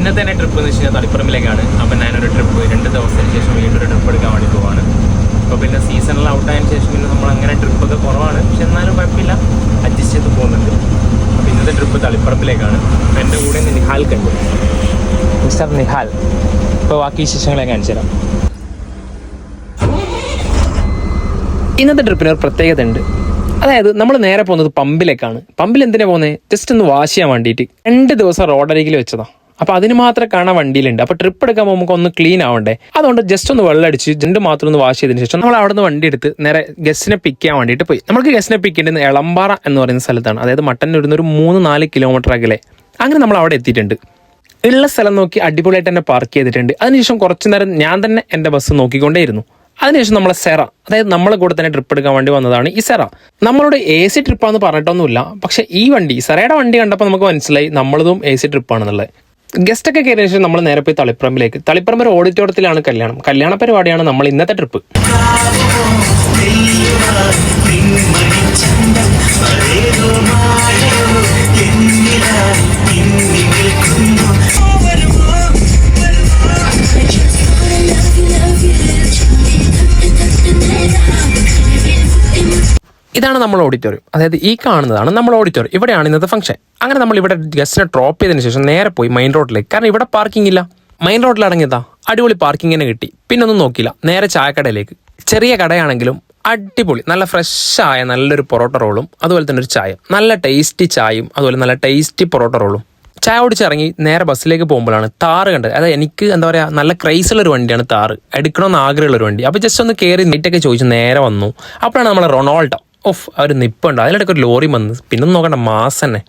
ഇന്നത്തെ തന്നെ ട്രിപ്പ് എന്ന് വെച്ച് കഴിഞ്ഞാൽ തളിപ്പറമ്പിലേക്കാണ്. അപ്പം ഞാനൊരു ട്രിപ്പ് 2 ദിവസത്തിന് ശേഷം വീണ്ടും ഒരു ട്രിപ്പ് എടുക്കാൻ വേണ്ടി പോവാണ്. അപ്പോൾ പിന്നെ സീസണിൽ ഔട്ടായതിനു ശേഷം പിന്നെ നമ്മൾ അങ്ങനെ ട്രിപ്പൊക്കെ കുറവാണ്, പക്ഷെ എന്നാലും കുഴപ്പമില്ല, അഡ്ജസ്റ്റ് ചെയ്ത് പോകുന്നുണ്ട്. അപ്പോൾ ഇന്നത്തെ ട്രിപ്പ് തളിപ്പറമ്പിലേക്കാണ്. അപ്പോൾ എൻ്റെ കൂടെ നിഹാൽ കണ്ടു, മിസ്റ്റർ നിഹാൽ. ഇപ്പോൾ ബാക്കി വിശേഷങ്ങളെ കാണിച്ചു തരാം. ഇന്നത്തെ ട്രിപ്പിന് ഒരു പ്രത്യേകത ഉണ്ട്. അതായത് നമ്മൾ നേരെ പോകുന്നത് പമ്പിലേക്കാണ്. പമ്പിൽ എന്തിനാണ് പോകുന്നത്? ജസ്റ്റ് ഒന്ന് വാഷ് ചെയ്യാൻ വേണ്ടിയിട്ട്. 2 ദിവസം റോഡരികിൽ വെച്ചതാണ്. അപ്പോൾ അതിന് മാത്രമേ കാണാൻ വണ്ടിയിലുണ്ട്. അപ്പോൾ ട്രിപ്പ് എടുക്കാൻ നമുക്ക് ഒന്ന് ക്ലീൻ ആവണ്ടേ, അതുകൊണ്ട് ജസ്റ്റ് ഒന്ന് വെള്ളം അടിച്ച് ജെന്റ് മാത്രം ഒന്ന് വാഷ് ചെയ്തതിന് ശേഷം നമ്മൾ അവിടെ നിന്ന് വണ്ടി എടുത്ത് നേരെ ഗസ്റ്റിനെ പിക്ക് ചെയ്യാൻ വേണ്ടിയിട്ട് പോയി. നമുക്ക് ഗസ്റ്റിനെ പിക്ക് ചെയ്യേണ്ടത് എളമ്പാറ എന്ന് പറയുന്ന സ്ഥലത്താണ്. അതായത് മട്ടന്നൂരിൽ നിന്ന് ഒരു 3-4 കിലോമീറ്റർ അകലെ. അങ്ങനെ നമ്മൾ അവിടെ എത്തിയിട്ടുണ്ട്. ഉള്ള സ്ഥലം നോക്കി അടിപൊളിയായിട്ട് തന്നെ പാർക്ക് ചെയ്തിട്ടുണ്ട്. അതിനുശേഷം കുറച്ചു നേരം ഞാൻ തന്നെ എൻ്റെ ബസ് നോക്കിക്കൊണ്ടേയിരുന്നു. അതിനുശേഷം നമ്മളെ സെറ, അതായത് നമ്മളെ കൂടെ തന്നെ ട്രിപ്പ് എടുക്കാൻ വേണ്ടി വന്നതാണ് ഈ സെറ. നമ്മളോട് AC ട്രിപ്പാന്ന് പറഞ്ഞിട്ടൊന്നുമില്ല, പക്ഷെ ഈ വണ്ടി സെറയുടെ വണ്ടി കണ്ടപ്പോൾ നമുക്ക് മനസ്സിലായി നമ്മളതും AC ട്രിപ്പാണെന്നുള്ളത്. ഗസ്റ്റൊക്കെ കയറിയ ശേഷം നമ്മൾ നേരെ പോയി തളിപ്പറമ്പിലേക്ക്. തളിപ്പറമ്പ് ഓഡിറ്റോറിയത്തിലാണ് കല്യാണ പരിപാടിയാണ് നമ്മൾ ഇന്നത്തെ ട്രിപ്പ്. ഇതാണ് നമ്മൾ ഓഡിറ്റോറിയം. അതായത് ഈ കാണുന്നതാണ് നമ്മൾ ഓഡിറ്റോറിയം. ഇവിടെയാണ് ഇന്നത്തെ ഫംഗ്ഷൻ. അങ്ങനെ നമ്മൾ ഇവിടെ ഗസ്റ്റിനെ ഡ്രോപ്പ് ചെയ്തതിന് ശേഷം നേരെ പോയി മെയിൻ റോഡിലേക്ക്. കാരണം ഇവിടെ പാർക്കിംഗ് ഇല്ല. മെയിൻ റോഡിൽ ഇറങ്ങിയതാ അടിപൊളി പാർക്കിംഗ് തന്നെ കിട്ടി. പിന്നെ ഒന്നും നോക്കിയില്ല, നേരെ ചായക്കടയിലേക്ക്. ചെറിയ കടയാണെങ്കിലും അടിപൊളി, നല്ല ഫ്രഷായ നല്ലൊരു പൊറോട്ട റോളും അതുപോലെ തന്നെ ഒരു ചായ, നല്ല ടേസ്റ്റി ചായയും അതുപോലെ നല്ല ടേസ്റ്റി പൊറോട്ട റോളും. ചായ ഓടിച്ചിറങ്ങി നേരെ ബസ്സിലേക്ക് പോകുമ്പോഴാണ് താറ് കണ്ടത്. അതായത് എനിക്ക് എന്താ പറയുക, നല്ല ക്രൈസുള്ളൊരു വണ്ടിയാണ് താറ്. എടുക്കണമെന്ന് ആഗ്രഹമുള്ളൊരു വണ്ടി. അപ്പോൾ ജസ്റ്റ് ഒന്ന് കയറി നീറ്റൊക്കെ ചോദിച്ചു നേരെ വന്നു. അപ്പോഴാണ് നമ്മളെ റൊണാൾഡോ അവർ നിപ്പുണ്ട്. അതിനിടയ്ക്ക് ഒരു ലോറി വന്ന്, പിന്നെ നോക്കണ്ട മാസ് തന്നെ.